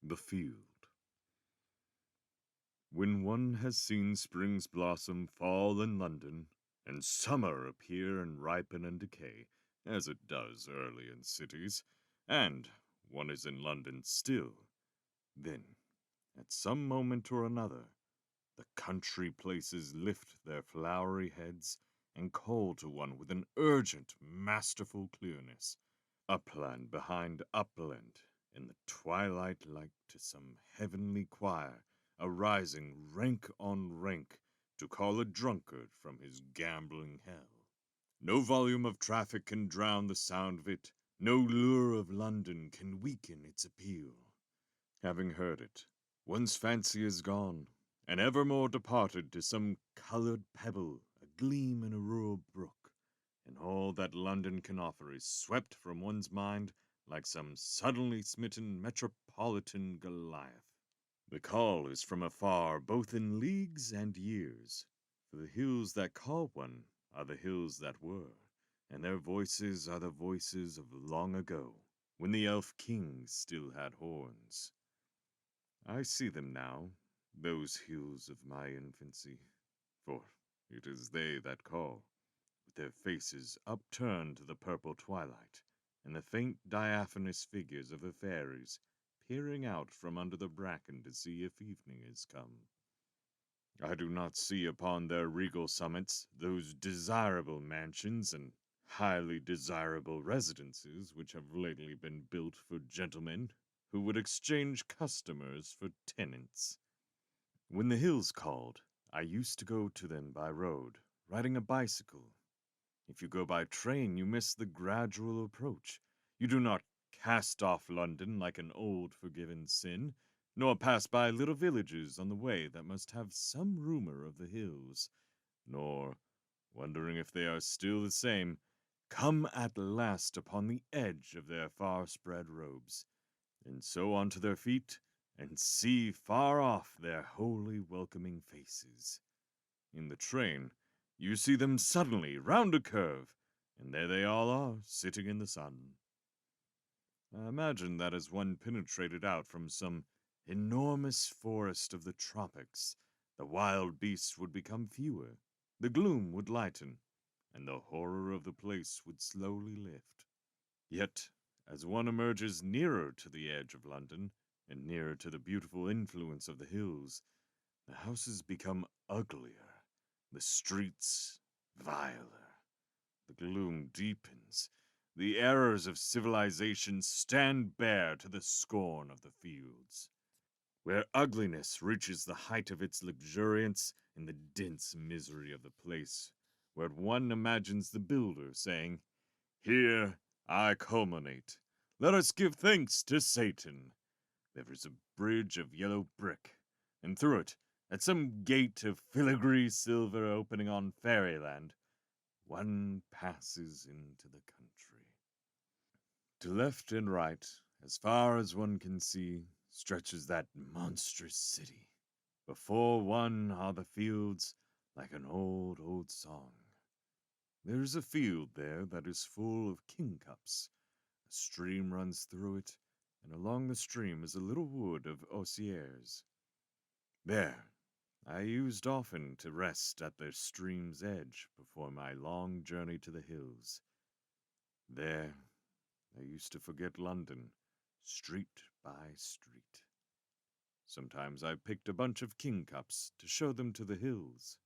The Field. When one has seen spring's blossom fall in London, and summer appear and ripen and decay, as it does early in cities, and one is in London still, then, at some moment or another, the country places lift their flowery heads and call to one with an urgent, masterful clearness. Upland behind upland, in the twilight like to some heavenly choir, arising rank on rank to call a drunkard from his gambling hell. No volume of traffic can drown the sound of it, no lure of London can weaken its appeal. Having heard it, one's fancy is gone, and evermore departed to some colored pebble, a gleam in a rural brook, and all that London can offer is swept from one's mind like some suddenly smitten metropolitan Goliath. The call is from afar, both in leagues and years, for the hills that call one are the hills that were, and their voices are the voices of long ago, when the elf kings still had horns. I see them now, those hills of my infancy, for it is they that call, with their faces upturned to the purple twilight, and the faint diaphanous figures of the fairies peering out from under the bracken to see if evening is come. I do not see upon their regal summits those desirable mansions and highly desirable residences which have lately been built for gentlemen who would exchange customers for tenants. When the hills called, I used to go to them by road, riding a bicycle. If you go by train, you miss the gradual approach. You do not cast off London like an old forgiven sin, nor pass by little villages on the way that must have some rumor of the hills, nor, wondering if they are still the same, come at last upon the edge of their far spread robes, and so onto their feet, and see far off their wholly welcoming faces. In the train, you see them suddenly round a curve, and there they all are, sitting in the sun. I imagine that as one penetrated out from some enormous forest of the tropics, the wild beasts would become fewer, the gloom would lighten, and the horror of the place would slowly lift. Yet, as one emerges nearer to the edge of London, and nearer to the beautiful influence of the hills, the houses become uglier, the streets viler, the gloom deepens, the errors of civilization stand bare to the scorn of the fields, where ugliness reaches the height of its luxuriance in the dense misery of the place, where one imagines the builder saying, "Here I culminate. Let us give thanks to Satan." There is a bridge of yellow brick, and through it, at some gate of filigree silver opening on fairyland, one passes into the country. To left and right, as far as one can see, stretches that monstrous city. Before one are the fields like an old, old song. There is a field there that is full of kingcups. A stream runs through it, and along the stream is a little wood of osiers. There, I used often to rest at the stream's edge before my long journey to the hills. There, I used to forget London, street by street. Sometimes I picked a bunch of kingcups to show them to the hills.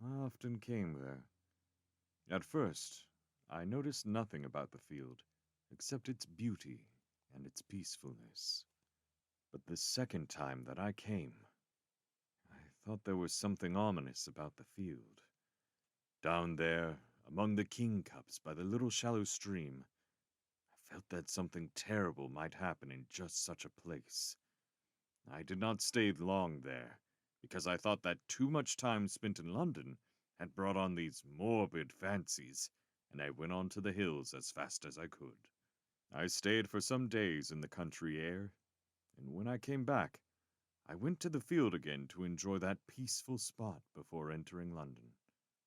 I often came there. At first, I noticed nothing about the field except its beauty and its peacefulness. But the second time that I came, I thought there was something ominous about the field. Down there, among the kingcups by the little shallow stream, I felt that something terrible might happen in just such a place. I did not stay long there, because I thought that too much time spent in London had brought on these morbid fancies, and I went on to the hills as fast as I could. I stayed for some days in the country air, and when I came back, I went to the field again to enjoy that peaceful spot before entering London.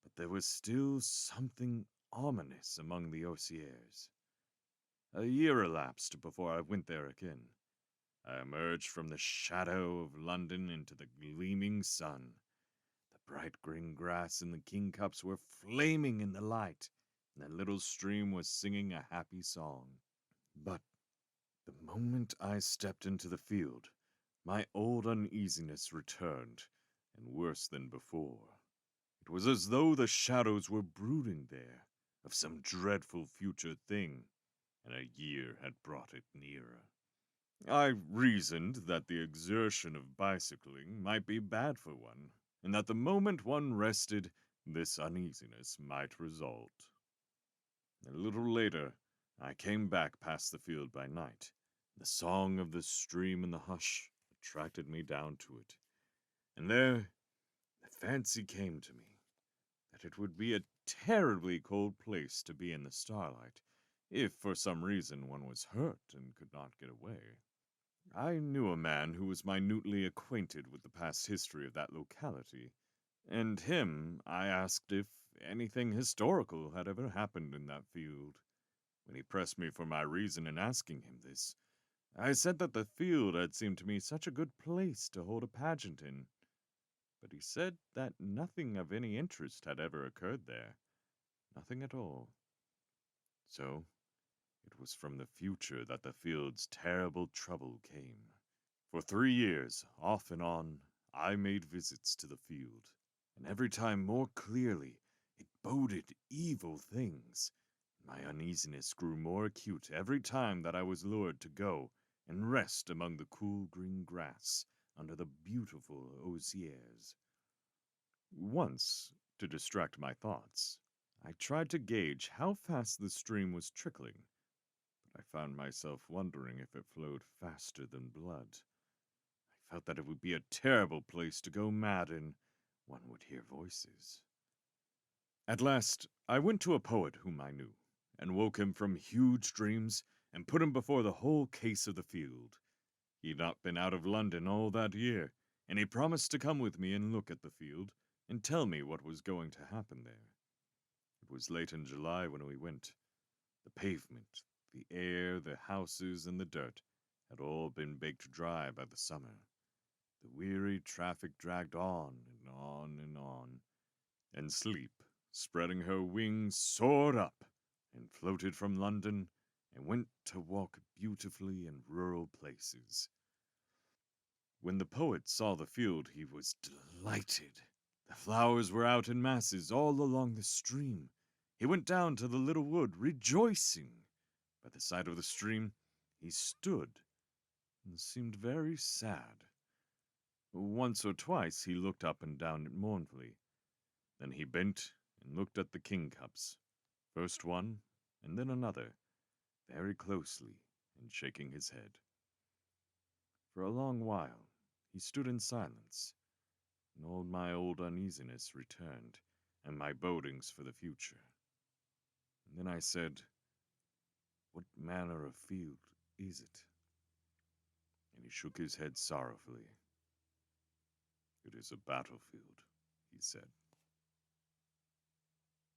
But there was still something ominous among the osiers. A year elapsed before I went there again. I emerged from the shadow of London into the gleaming sun. The bright green grass and the kingcups were flaming in the light, and the little stream was singing a happy song. But the moment I stepped into the field, my old uneasiness returned, and worse than before. It was as though the shadows were brooding there of some dreadful future thing, and a year had brought it nearer. I reasoned that the exertion of bicycling might be bad for one, and that the moment one rested, this uneasiness might result. A little later, I came back past the field by night. The song of the stream in the hush attracted me down to it, and there the fancy came to me that it would be a terribly cold place to be in the starlight, if for some reason one was hurt and could not get away. I knew a man who was minutely acquainted with the past history of that locality, and him I asked if anything historical had ever happened in that field. When he pressed me for my reason in asking him this, I said that the field had seemed to me such a good place to hold a pageant in, but he said that nothing of any interest had ever occurred there, nothing at all. So it was from the future that the field's terrible trouble came. For 3 years, off and on, I made visits to the field, and every time more clearly it boded evil things. My uneasiness grew more acute every time that I was lured to go and rest among the cool green grass under the beautiful osiers. Once, to distract my thoughts, I tried to gauge how fast the stream was trickling, but I found myself wondering if it flowed faster than blood. I felt that it would be a terrible place to go mad in. One would hear voices. At last, I went to a poet whom I knew, and woke him from huge dreams, and put him before the whole case of the field. He'd not been out of London all that year, and he promised to come with me and look at the field, and tell me what was going to happen there. It was late in July when we went. The pavement, the air, the houses, and the dirt had all been baked dry by the summer. The weary traffic dragged on and on and on, and sleep, spreading her wings, soared up and floated from London and went to walk beautifully in rural places. When the poet saw the field, he was delighted. The flowers were out in masses all along the stream. He went down to the little wood, rejoicing. By the side of the stream, he stood and seemed very sad. Once or twice he looked up and down it mournfully. Then he bent and looked at the kingcups, first one and then another, very closely, and shaking his head. For a long while he stood in silence, and all my old uneasiness returned, and my bodings for the future. And then I said, "What manner of field is it?" And he shook his head sorrowfully. "It is a battlefield," he said.